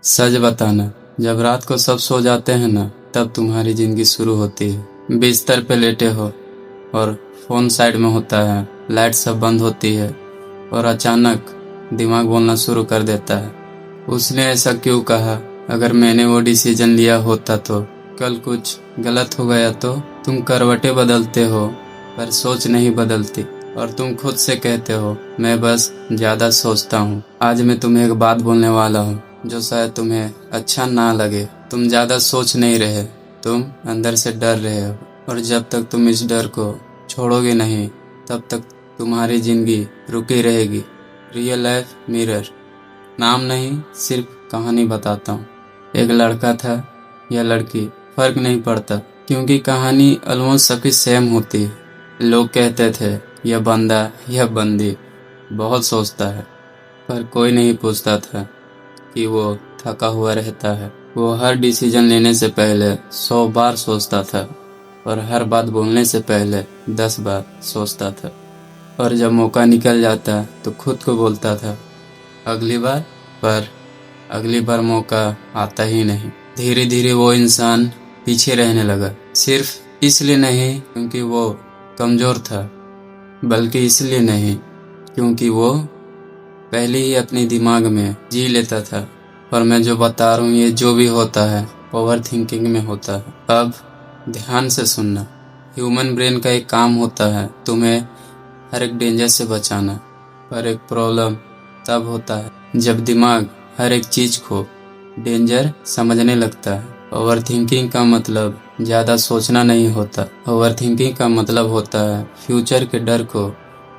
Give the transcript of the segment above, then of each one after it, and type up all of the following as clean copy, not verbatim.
सच बताना, जब रात को सब सो जाते हैं ना, तब तुम्हारी जिंदगी शुरू होती है। बिस्तर पे लेटे हो और फोन साइड में होता है, लाइट सब बंद होती है और अचानक दिमाग बोलना शुरू कर देता है, उसने ऐसा क्यों कहा? अगर मैंने वो डिसीजन लिया होता तो? कल कुछ गलत हो गया तो? तुम करवटें बदलते हो पर सोच नहीं बदलती, और तुम खुद से कहते हो मैं बस ज्यादा सोचता हूँ। आज मैं तुम्हें एक बात बोलने वाला हूँ जो शायद तुम्हें अच्छा ना लगे। तुम ज्यादा सोच नहीं रहे, तुम अंदर से डर रहे हो, और जब तक तुम इस डर को छोड़ोगे नहीं तब तक तुम्हारी जिंदगी रुकी रहेगी। रियल लाइफ मिरर नाम नहीं, सिर्फ कहानी बताता हूँ। एक लड़का था या लड़की, फर्क नहीं पड़ता, क्योंकि कहानी ऑलमोस्ट सबकी सेम होती है। लोग कहते थे यह बंदा यह बंदी बहुत सोचता है, पर कोई नहीं पूछता था कि वो थका हुआ रहता है। वो हर डिसीजन लेने से पहले 100 बार सोचता था, और हर बात बोलने से पहले 10 बार सोचता था, और जब मौका निकल जाता तो खुद को बोलता था अगली बार, पर अगली बार मौका आता ही नहीं। धीरे धीरे वो इंसान पीछे रहने लगा, सिर्फ इसलिए नहीं क्योंकि वो कमजोर था, बल्कि इसलिए नहीं क्योंकि वो पहले ही अपने दिमाग में जी लेता था। और मैं जो बता रहा हूँ ये जो भी होता है ओवर थिंकिंग में होता है। अब ध्यान से सुनना। ह्यूमन ब्रेन का एक काम होता है तुम्हें हर एक डेंजर से बचाना, पर एक प्रॉब्लम तब होता है जब दिमाग हर एक चीज को डेंजर समझने लगता है। ओवर थिंकिंग का मतलब ज्यादा सोचना नहीं होता। ओवर थिंकिंग का मतलब होता है फ्यूचर के डर को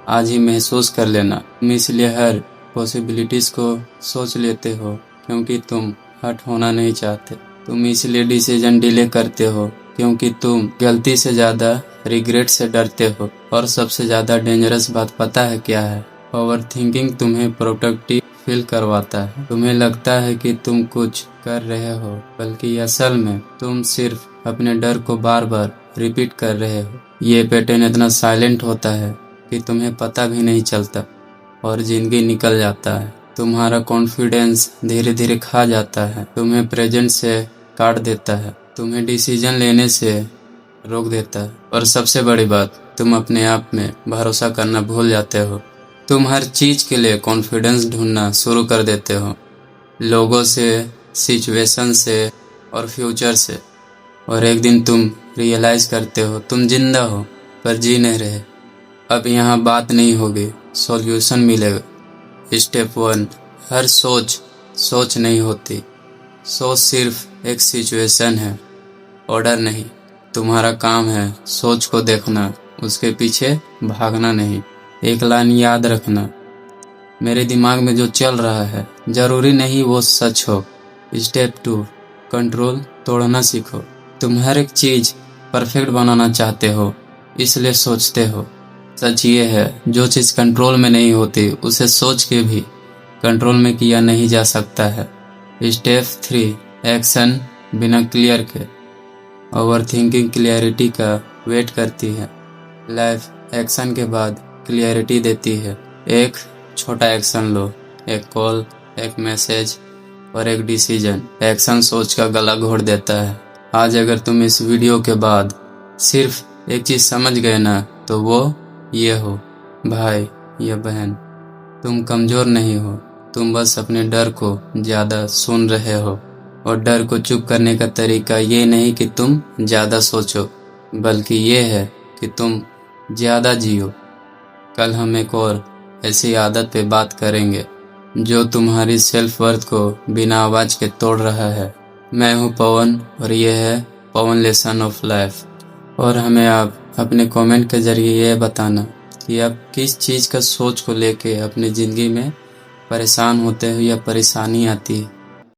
आज ही महसूस कर लेना। तुम इसलिए हर पॉसिबिलिटीज को सोच लेते हो क्योंकि तुम हर्ट होना नहीं चाहते। तुम इसलिए डिसीजन डिले करते हो क्योंकि तुम गलती से ज्यादा रिग्रेट से डरते हो। और सबसे ज्यादा डेंजरस बात पता है क्या है? ओवर थिंकिंग तुम्हें प्रोटेक्टिव फील करवाता है। तुम्हें लगता है कि तुम कुछ कर रहे हो, बल्कि असल में तुम सिर्फ अपने डर को बार बार रिपीट कर रहे हो। ये पैटर्न इतना साइलेंट होता है कि तुम्हें पता भी नहीं चलता, और जिंदगी निकल जाता है। तुम्हारा कॉन्फिडेंस धीरे धीरे खा जाता है, तुम्हें प्रेजेंट से काट देता है, तुम्हें डिसीजन लेने से रोक देता है, और सबसे बड़ी बात, तुम अपने आप में भरोसा करना भूल जाते हो। तुम हर चीज के लिए कॉन्फिडेंस ढूंढना शुरू कर देते हो, लोगों से, सिचुएशन से और फ्यूचर से, और एक दिन तुम रियलाइज करते हो तुम जिंदा हो पर जी नहीं रहे। अब यहाँ बात नहीं होगी, सॉल्यूशन मिलेगा। स्टेप 1, हर सोच नहीं होती। सोच सिर्फ एक सिचुएशन है, ऑर्डर नहीं। तुम्हारा काम है सोच को देखना, उसके पीछे भागना नहीं। एक लाइन याद रखना, मेरे दिमाग में जो चल रहा है जरूरी नहीं वो सच हो। स्टेप 2, कंट्रोल तोड़ना सीखो। तुम हर एक चीज परफेक्ट बनाना चाहते हो, इसलिए सोचते हो। सच ये है, जो चीज कंट्रोल में नहीं होती उसे सोच के भी कंट्रोल में किया नहीं जा सकता है। स्टेप 3, एक्शन बिना क्लियर के। ओवर थिंकिंग क्लियरिटी का वेट करती है, लाइफ एक्शन के बाद क्लियरिटी देती है। एक छोटा एक्शन लो, एक कॉल, एक मैसेज और एक डिसीजन। एक्शन सोच का गला घोट देता है। आज अगर तुम इस वीडियो के बाद सिर्फ एक चीज समझ गए ना, तो वो ये हो, भाई या बहन, तुम कमजोर नहीं हो, तुम बस अपने डर को ज्यादा सुन रहे हो। और डर को चुप करने का तरीका ये नहीं कि तुम ज्यादा सोचो, बल्कि ये है कि तुम ज्यादा जियो। कल हम एक और ऐसी आदत पे बात करेंगे जो तुम्हारी सेल्फ वर्थ को बिना आवाज के तोड़ रहा है। मैं हूँ पवन, और ये है पवन लेसन ऑफ लाइफ। और हमें आप अपने कमेंट के जरिए ये बताना कि आप किस चीज़ का सोच को लेके अपनी ज़िंदगी में परेशान होते हो या परेशानी आती है।